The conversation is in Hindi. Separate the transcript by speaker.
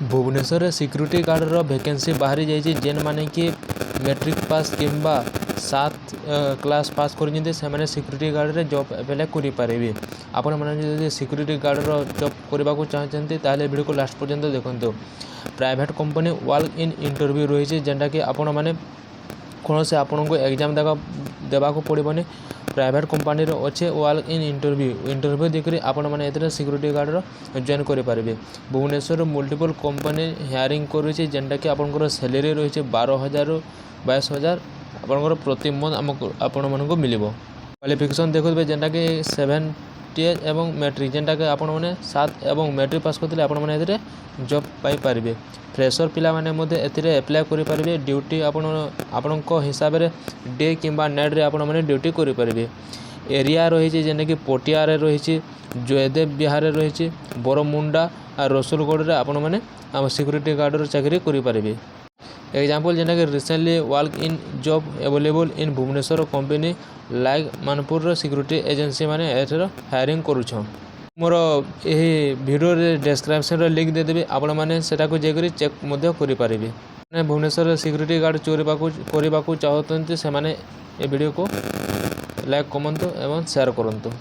Speaker 1: भुवनेश्वर सिक्यूरीटी गार्डर वैकेंसी बाहरी जाइए जेन माने कि मैट्रिक पास किंबा 7 क्लास पास कर सिक्यूरीटी गार्ड में जॉब अप्लाई करेंगे। आपण मैंने सिक्यूरीटी गार्डर जॉब करने को चाहते ताले वीडियो को लास्ट पर्यंत देखते। Private company work in interview रही जेनटा कि आपण मैंने कौन से आपन को एग्जाम देवाक पड़ोनी। प्राइवेट कंपनी अच्छे वर्क इन इंटरव्यू देखिए आपण मैंने सिक्यूरीटी गार्डर जॉइन करेंगे। भुवनेश्वर मल्टीपल कंपनी हायरिंग करुँचे जेनटा कि आपंकर सैलरी रही 12,000 ରୁ 22,000 आपंकर प्रति मंथ आपण मानक मिल। क्वालिफिकेशन देखुए जेनटा कि 70 एवं मैट्रिक जेनटा कि आपण मैंने 7 एवं मैट्रिक पास करते आपण मैंने जॉब पाइपर। फ्रेशर पिला माने एप्लाय करेंगे। ड्यूटी आपण हिसाब से डे किंबा नाइट रे आपण मैंने ड्यूटी करेंगे। एरिया रही जेने कि पटियार रही जयदेव विहार रही बरमुंडा और रसुलगढ़ आपण मैंने सिक्यूरीटी गार्डर चाकरी करेंगे। एग्जाम्पल जेना कि recently work in job available in Bhubaneswar company like Manpur security agency माने हायरिंग करुछ। मोर यही वीडियो डिस्क्रिप्शन लिंक देदेवी आपण मैंने जाकर चेक करेंगे। भुवनेश्वर सिक्यूरीटी गार्ड करने चाहते से वीडियो को लाइक कमेंट एवं शेयर करूँ।